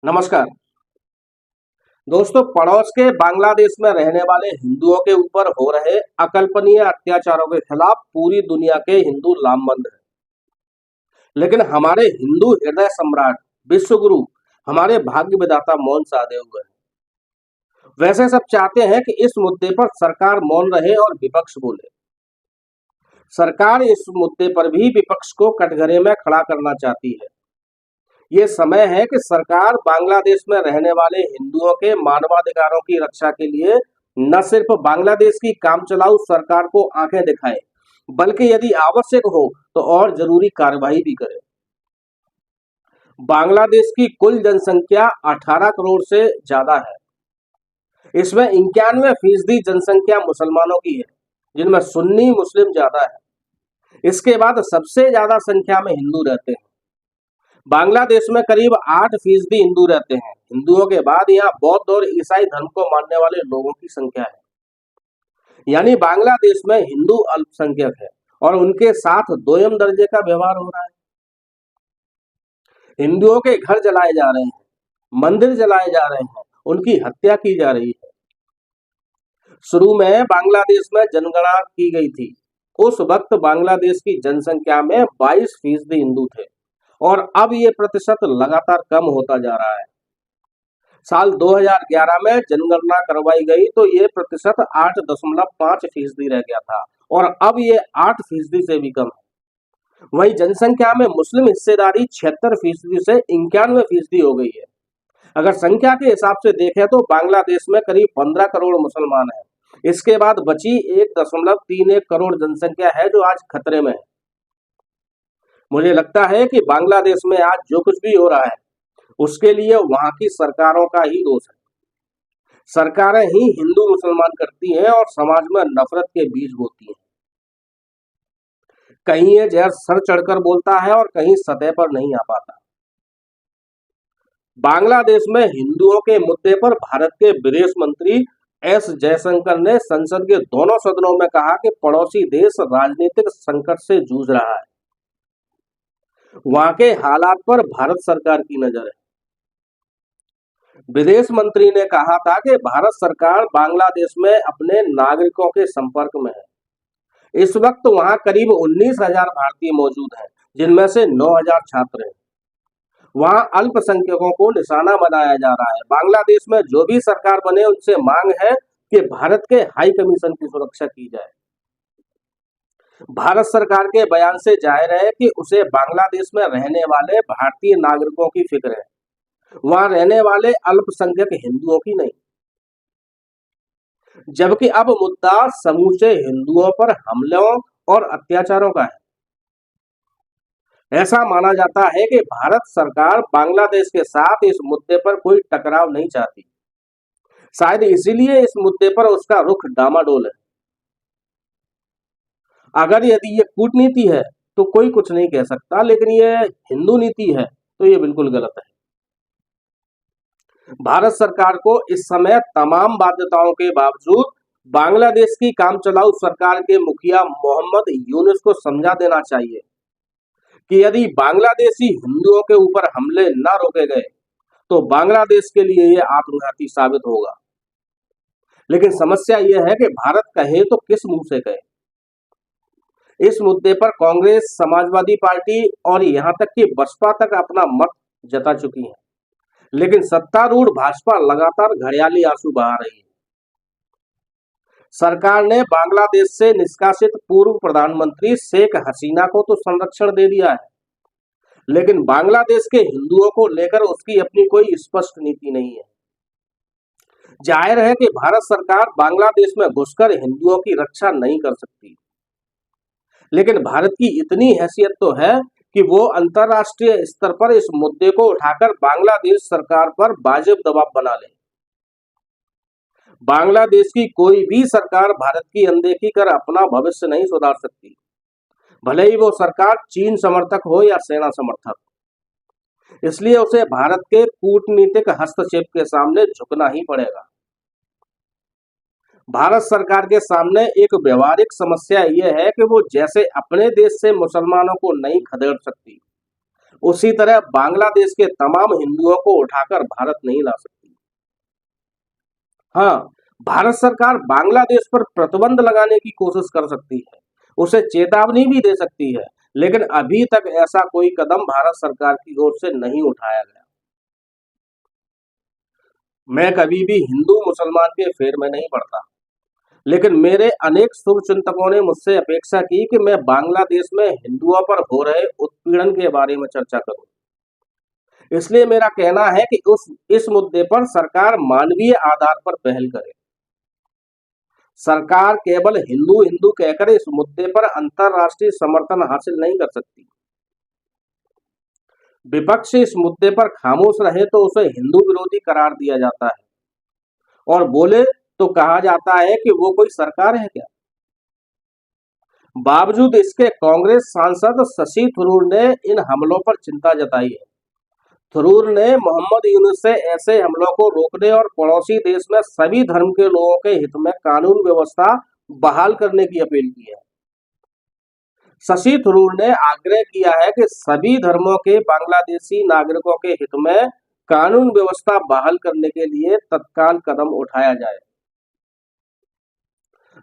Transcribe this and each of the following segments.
नमस्कार दोस्तों। पड़ोस के बांग्लादेश में रहने वाले हिंदुओं के ऊपर हो रहे अकल्पनीय अत्याचारों के खिलाफ पूरी दुनिया के हिंदू लामबंद हैं। लेकिन हमारे हिंदू हृदय सम्राट विश्व गुरु, हमारे भाग्य विधाता मौन साधे हुए हैं। वैसे सब चाहते हैं कि इस मुद्दे पर सरकार मौन रहे और विपक्ष बोले। सरकार इस मुद्दे पर भी विपक्ष को कटघरे में खड़ा करना चाहती है। ये समय है कि सरकार बांग्लादेश में रहने वाले हिंदुओं के मानवाधिकारों की रक्षा के लिए न सिर्फ बांग्लादेश की काम चलाऊ सरकार को आंखें दिखाए, बल्कि यदि आवश्यक हो तो और जरूरी कार्रवाई भी करे। बांग्लादेश की कुल जनसंख्या 18 करोड़ से ज्यादा है। इसमें 91% जनसंख्या मुसलमानों की है, जिनमें सुन्नी मुस्लिम ज्यादा है। इसके बाद सबसे ज्यादा संख्या में हिंदू रहते हैं। बांग्लादेश में करीब 8% हिंदू रहते हैं। हिंदुओं के बाद यहाँ बौद्ध और ईसाई धर्म को मानने वाले लोगों की संख्या है। यानी बांग्लादेश में हिंदू अल्पसंख्यक है और उनके साथ दोयम दर्जे का व्यवहार हो रहा है। हिंदुओं के घर जलाए जा रहे हैं, मंदिर जलाए जा रहे हैं, उनकी हत्या की जा रही है। शुरू में बांग्लादेश में जनगणना की गई थी। उस वक्त बांग्लादेश की जनसंख्या में 22% हिंदू थे और अब ये प्रतिशत लगातार कम होता जा रहा है। साल 2011 में जनगणना करवाई गई तो ये प्रतिशत 8.5% रह गया था और अब ये 8% से भी कम है। वहीं जनसंख्या में मुस्लिम हिस्सेदारी 76% से 91% हो गई है। अगर संख्या के हिसाब से देखें तो बांग्लादेश में करीब 15 करोड़ मुसलमान हैं। इसके बाद बची 1.31 करोड़ जनसंख्या है जो आज खतरे में है। मुझे लगता है कि बांग्लादेश में आज जो कुछ भी हो रहा है उसके लिए वहां की सरकारों का ही दोष है। सरकारें ही हिंदू मुसलमान करती हैं और समाज में नफरत के बीज बोती हैं। कहीं ये जहर सर चढ़कर बोलता है और कहीं सतह पर नहीं आ पाता। बांग्लादेश में हिंदुओं के मुद्दे पर भारत के विदेश मंत्री एस जयशंकर ने संसद के दोनों सदनों में कहा कि पड़ोसी देश राजनीतिक संकट से जूझ रहा है। वहां के हालात पर भारत सरकार की नजर है। विदेश मंत्री ने कहा था कि भारत सरकार बांग्लादेश में अपने नागरिकों के संपर्क में है। इस वक्त वहां करीब 19,000 भारतीय मौजूद हैं, जिनमें से 9,000 छात्र हैं। वहां अल्पसंख्यकों को निशाना बनाया जा रहा है। बांग्लादेश में जो भी सरकार बने उनसे मांग है कि भारत के हाई कमीशन की सुरक्षा की जाए। भारत सरकार के बयान से जाहिर है कि उसे बांग्लादेश में रहने वाले भारतीय नागरिकों की फिक्र है, वहां रहने वाले अल्पसंख्यक हिंदुओं की नहीं। जबकि अब मुद्दा समूचे हिंदुओं पर हमलों और अत्याचारों का है। ऐसा माना जाता है कि भारत सरकार बांग्लादेश के साथ इस मुद्दे पर कोई टकराव नहीं चाहती। शायद इसीलिए इस मुद्दे पर उसका रुख डामाडोल है। अगर यदि ये कूटनीति है तो कोई कुछ नहीं कह सकता, लेकिन ये हिंदू नीति है तो ये बिल्कुल गलत है। भारत सरकार को इस समय तमाम बाध्यताओं के बावजूद बांग्लादेश की काम चलाऊ सरकार के मुखिया मोहम्मद यूनुस को समझा देना चाहिए कि यदि बांग्लादेशी हिंदुओं के ऊपर हमले न रोके गए तो बांग्लादेश के लिए यह आत्मघाती साबित होगा। लेकिन समस्या यह है कि भारत कहे तो किस मुंह से कहे। इस मुद्दे पर कांग्रेस, समाजवादी पार्टी और यहां तक कि बसपा तक अपना मत जता चुकी है, लेकिन सत्तारूढ़ भाजपा लगातार घड़ियाली आंसू बहा रही है। सरकार ने बांग्लादेश से निष्कासित पूर्व प्रधानमंत्री शेख हसीना को तो संरक्षण दे दिया है, लेकिन बांग्लादेश के हिंदुओं को लेकर उसकी अपनी कोई स्पष्ट नीति नहीं है। जाहिर है कि भारत सरकार बांग्लादेश में घुसकर हिंदुओं की रक्षा नहीं कर सकती, लेकिन भारत की इतनी हैसियत तो है कि वो अंतर्राष्ट्रीय स्तर पर इस मुद्दे को उठाकर बांग्लादेश सरकार पर वाजिब दबाव बना ले। बांग्लादेश की कोई भी सरकार भारत की अनदेखी कर अपना भविष्य नहीं सुधार सकती, भले ही वो सरकार चीन समर्थक हो या सेना समर्थक। इसलिए उसे भारत के कूटनीतिक हस्तक्षेप के सामने झुकना ही पड़ेगा। भारत सरकार के सामने एक व्यवहारिक समस्या यह है कि वो जैसे अपने देश से मुसलमानों को नहीं खदेड़ सकती, उसी तरह बांग्लादेश के तमाम हिंदुओं को उठाकर भारत नहीं ला सकती। हाँ, भारत सरकार बांग्लादेश पर प्रतिबंध लगाने की कोशिश कर सकती है, उसे चेतावनी भी दे सकती है, लेकिन अभी तक ऐसा कोई कदम भारत सरकार की ओर से नहीं उठाया गया। मैं कभी भी हिंदू मुसलमान के फेर में नहीं पड़ता, लेकिन मेरे अनेक शुभचिंतकों ने मुझसे अपेक्षा की कि मैं बांग्लादेश में हिंदुओं पर हो रहे उत्पीड़न के बारे में चर्चा करूं। इसलिए मेरा कहना है कि इस मुद्दे पर सरकार मानवीय आधार पर पहल करे। सरकार केवल हिंदू हिंदू कहकर इस मुद्दे पर अंतर्राष्ट्रीय समर्थन हासिल नहीं कर सकती। विपक्ष इस मुद्दे पर खामोश रहे तो उसे हिंदू विरोधी करार दिया जाता है, और बोले तो कहा जाता है कि वो कोई सरकार है क्या। बावजूद इसके कांग्रेस सांसद शशि थरूर ने इन हमलों पर चिंता जताई है। थरूर ने मोहम्मद यूनुस से ऐसे हमलों को रोकने और पड़ोसी देश में सभी धर्म के लोगों के हित में कानून व्यवस्था बहाल करने की अपील की है। शशि थरूर ने आग्रह किया है कि सभी धर्मों के बांग्लादेशी नागरिकों के हित में कानून व्यवस्था बहाल करने के लिए तत्काल कदम उठाया जाए।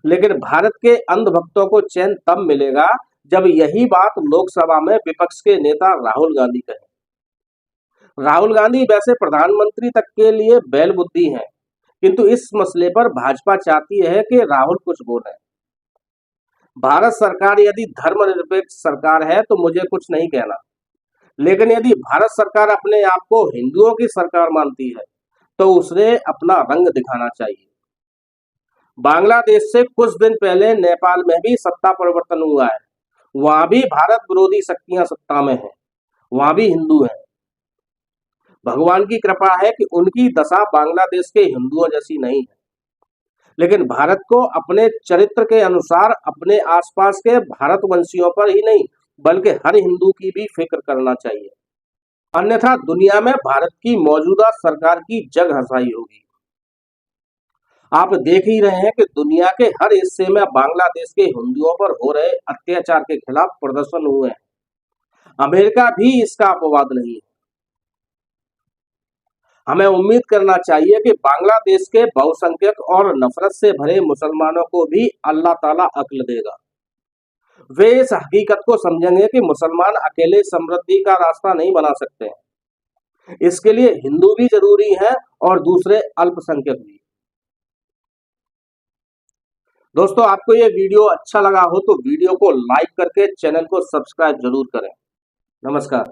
लेकिन भारत के अंधभक्तों को चैन तब मिलेगा जब यही बात लोकसभा में विपक्ष के नेता राहुल गांधी कहे। राहुल गांधी वैसे प्रधानमंत्री तक के लिए बैल बुद्धि हैं, किंतु इस मसले पर भाजपा चाहती है कि राहुल कुछ बोले। भारत सरकार यदि धर्मनिरपेक्ष सरकार है तो मुझे कुछ नहीं कहना, लेकिन यदि भारत सरकार अपने आप को हिंदुओं की सरकार मानती है तो उसे अपना रंग दिखाना चाहिए। बांग्लादेश से कुछ दिन पहले नेपाल में भी सत्ता परिवर्तन हुआ है, वहां भी भारत विरोधी शक्तियां सत्ता में हैं, वहां भी हिंदू हैं। भगवान की कृपा है कि उनकी दशा बांग्लादेश के हिंदुओं जैसी नहीं है, लेकिन भारत को अपने चरित्र के अनुसार अपने आसपास के भारतवंशियों पर ही नहीं बल्कि हर हिंदू की भी फिक्र करना चाहिए, अन्यथा दुनिया में भारत की मौजूदा सरकार की जग हंसाई होगी। आप देख ही रहे हैं कि दुनिया के हर हिस्से में बांग्लादेश के हिंदुओं पर हो रहे अत्याचार के खिलाफ प्रदर्शन हुए हैं। अमेरिका भी इसका अपवाद नहीं है। हमें उम्मीद करना चाहिए कि बांग्लादेश के बहुसंख्यक और नफरत से भरे मुसलमानों को भी अल्लाह ताला अक्ल देगा। वे इस हकीकत को समझेंगे कि मुसलमान अकेले समृद्धि का रास्ता नहीं बना सकते हैं, इसके लिए हिंदू भी जरूरी हैं और दूसरे अल्पसंख्यक भी। दोस्तों, आपको ये वीडियो अच्छा लगा हो तो वीडियो को लाइक करके चैनल को सब्सक्राइब जरूर करें। नमस्कार।